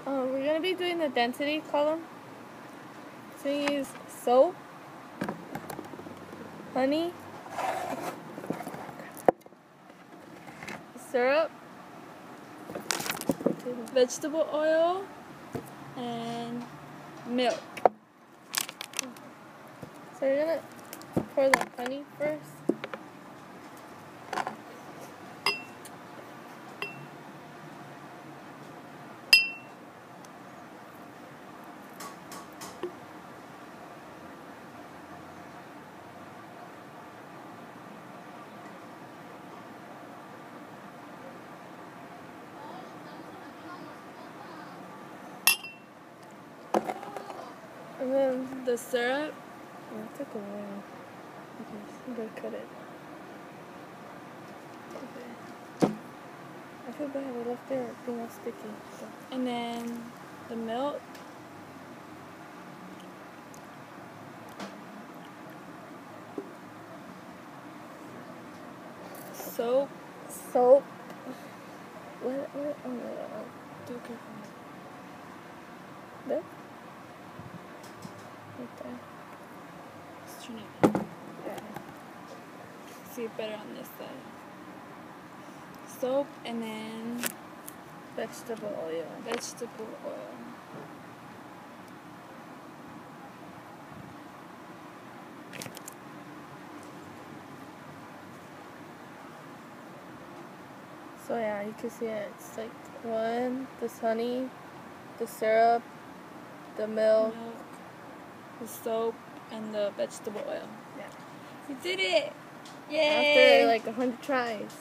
We're going to be doing the density column. So you use soap, honey, syrup, vegetable oil, and milk. So you're going to pour the honey first. And then The syrup. it took a while. I'm gonna cut it. Okay. I feel bad. I left it being all sticky. So. And then the milk. Soap. Soap. What? Oh no. Do careful. There? Right there. Let's turn it. Yeah. See it better on this side. Soap and then Vegetable oil. vegetable oil. So yeah, you can see it. It's like this honey, the syrup, the milk. The soap, and the vegetable oil. Yeah. You did it! Yay! After like 100 tries.